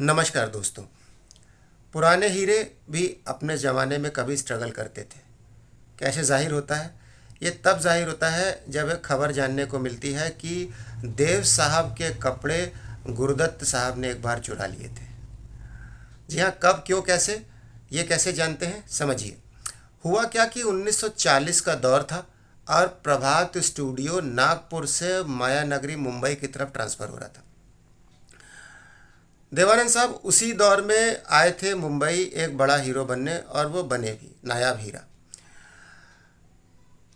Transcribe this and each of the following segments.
नमस्कार दोस्तों। पुराने हीरे भी अपने ज़माने में कभी स्ट्रगल करते थे। कैसे ज़ाहिर होता है? ये तब ज़ाहिर होता है जब एक खबर जानने को मिलती है कि देव साहब के कपड़े गुरुदत्त साहब ने एक बार चुरा लिए थे। जी हाँ, कब, क्यों, कैसे, ये कैसे जानते हैं, समझिए। हुआ क्या कि 1940 का दौर था और प्रभात स्टूडियो नागपुर से मायानगरी मुंबई की तरफ ट्रांसफ़र हो रहा था। देवानंद साहब उसी दौर में आए थे मुंबई एक बड़ा हीरो बनने, और वो बने भी नायाब हीरा।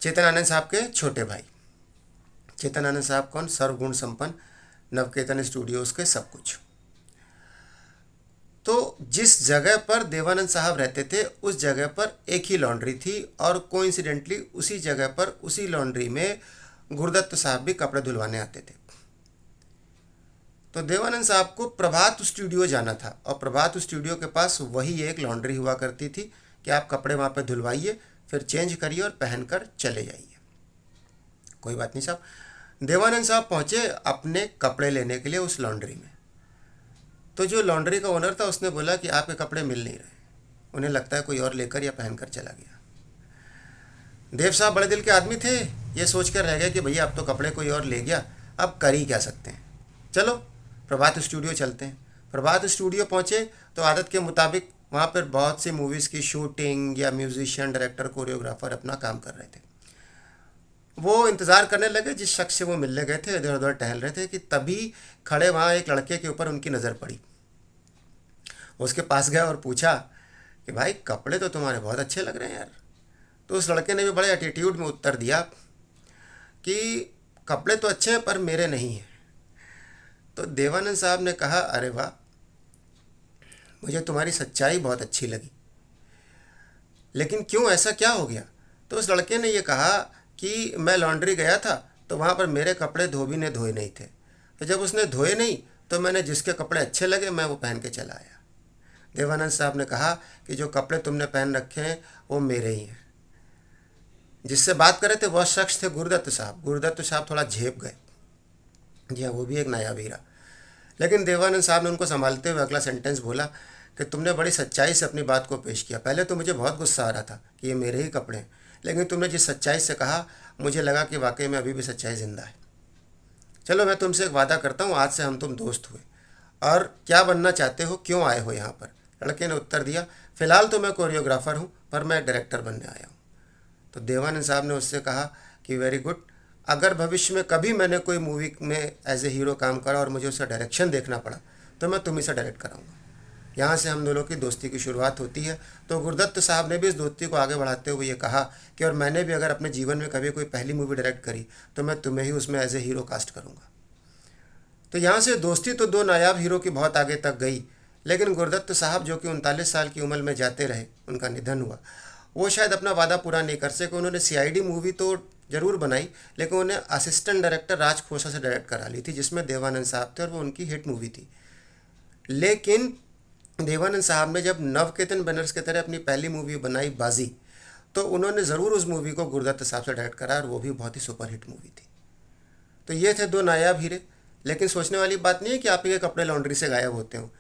चेतन आनंद साहब के छोटे भाई। चेतन आनंद साहब कौन? सर्वगुण संपन्न, नवकेतन स्टूडियोज के सब कुछ। तो जिस जगह पर देवानंद साहब रहते थे उस जगह पर एक ही लॉन्ड्री थी, और कोइंसिडेंटली उसी जगह पर उसी लॉन्ड्री में गुरुदत्त साहब भी कपड़े धुलवाने आते थे। तो देवानंद साहब को प्रभात स्टूडियो जाना था, और प्रभात स्टूडियो के पास वही एक लॉन्ड्री हुआ करती थी कि आप कपड़े वहाँ पे धुलवाइए, फिर चेंज करिए और पहनकर चले जाइए। कोई बात नहीं साहब। देवानंद साहब पहुँचे अपने कपड़े लेने के लिए उस लॉन्ड्री में। तो जो लॉन्ड्री का ओनर था उसने बोला कि आपके कपड़े मिल नहीं रहे, उन्हें लगता है कोई और लेकर या पहनकर चला गया। देव साहब बड़े दिल के आदमी थे, ये सोच कर रह गए कि भैया अब तो कपड़े कोई और ले गया, अब कर ही क्या सकते हैं, चलो प्रभात स्टूडियो चलते हैं। प्रभात स्टूडियो पहुँचे तो आदत के मुताबिक वहाँ पर बहुत सी मूवीज़ की शूटिंग या म्यूजिशियन, डायरेक्टर, कोरियोग्राफर अपना काम कर रहे थे। वो इंतज़ार करने लगे जिस शख्स से वो मिलने गए थे, इधर उधर टहल रहे थे, कि तभी खड़े वहाँ एक लड़के के ऊपर उनकी नज़र पड़ी। उसके पास गया और पूछा कि भाई कपड़े तो तुम्हारे बहुत अच्छे लग रहे हैं यार। तो उस लड़के ने भी बड़े एटीट्यूड में उत्तर दिया कि कपड़े तो अच्छे हैं पर मेरे नहीं हैं। तो देवानंद साहब ने कहा, अरे वाह, मुझे तुम्हारी सच्चाई बहुत अच्छी लगी, लेकिन क्यों, ऐसा क्या हो गया? तो उस लड़के ने ये कहा कि मैं लॉन्ड्री गया था तो वहाँ पर मेरे कपड़े धोबी ने धोए नहीं थे, तो जब उसने धोए नहीं तो मैंने जिसके कपड़े अच्छे लगे मैं वो पहन के चला आया। देवानंद साहब ने कहा कि जो कपड़े तुमने पहन रखे हैं वो मेरे ही हैं। जिससे बात कर रहे थे वह शख्स थे गुरुदत्त साहब। गुरुदत्त साहब थोड़ा झेप गए। जी हाँ, वो भी एक नायाब हीरा। लेकिन देवानंद साहब ने उनको संभालते हुए अगला सेंटेंस बोला कि तुमने बड़ी सच्चाई से अपनी बात को पेश किया। पहले तो मुझे बहुत गुस्सा आ रहा था कि ये मेरे ही कपड़े हैं, लेकिन तुमने जिस सच्चाई से कहा मुझे लगा कि वाकई में अभी भी सच्चाई ज़िंदा है। चलो मैं तुमसे एक वादा करता हूँ, आज से हम तुम दोस्त हुए। और क्या बनना चाहते हो, क्यों आए हो यहाँ पर? लड़के ने उत्तर दिया, फ़िलहाल तो मैं कोरियोग्राफर हूँ पर मैं डायरेक्टर बनने आया हूँ। तो देवानंद साहब ने उससे कहा कि वेरी गुड, अगर भविष्य में कभी मैंने कोई मूवी में एज ए हीरो काम करा और मुझे उसका डायरेक्शन देखना पड़ा तो मैं तुम्ही से डायरेक्ट कराऊंगा। यहाँ से हम दोनों की दोस्ती की शुरुआत होती है। तो गुरुदत्त साहब ने भी इस दोस्ती को आगे बढ़ाते हुए ये कहा कि और मैंने भी अगर अपने जीवन में कभी कोई पहली मूवी डायरेक्ट करी तो मैं तुम्हें ही उसमें एज ए हीरो कास्ट करूँगा। तो यहाँ से दोस्ती तो दो नायाब हीरो की बहुत आगे तक गई, लेकिन गुरुदत्त साहब जो कि 39 साल की उम्र में जाते रहे, उनका निधन हुआ। वो शायद अपना वादा पूरा नहीं कर सके। उन्होंने सीआईडी मूवी तो ज़रूर बनाई, लेकिन उन्हें असिस्टेंट डायरेक्टर राज खोसा से डायरेक्ट करा ली थी, जिसमें देवानंद साहब थे, और वो उनकी हिट मूवी थी। लेकिन देवानंद साहब ने जब नवकेतन बैनर्स की तरह अपनी पहली मूवी बनाई बाजी, तो उन्होंने ज़रूर उस मूवी को गुरुदत्त साहब से डायरेक्ट करा, और वो भी बहुत ही सुपरहिट मूवी थी। तो ये थे दो नायाब हीरे। लेकिन सोचने वाली बात नहीं है कि आप ही के कपड़े लॉन्ड्री से गायब होते हो।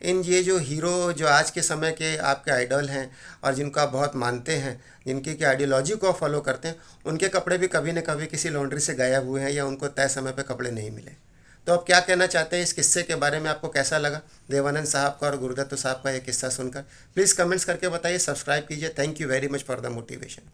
इन ये जो हीरो जो आज के समय के आपके आइडल हैं और जिनको आप बहुत मानते हैं, जिनकी की आइडियोलॉजी को आप फॉलो करते हैं, उनके कपड़े भी कभी न कभी किसी लॉन्ड्री से गायब हुए हैं या उनको तय समय पर कपड़े नहीं मिले। तो आप क्या कहना चाहते हैं इस किस्से के बारे में? आपको कैसा लगा देवानंद साहब का और गुरुदत्त साहब का ये किस्सा सुनकर? प्लीज़ कमेंट्स करके बताइए, सब्सक्राइब कीजिए। Thank you very much for the motivation.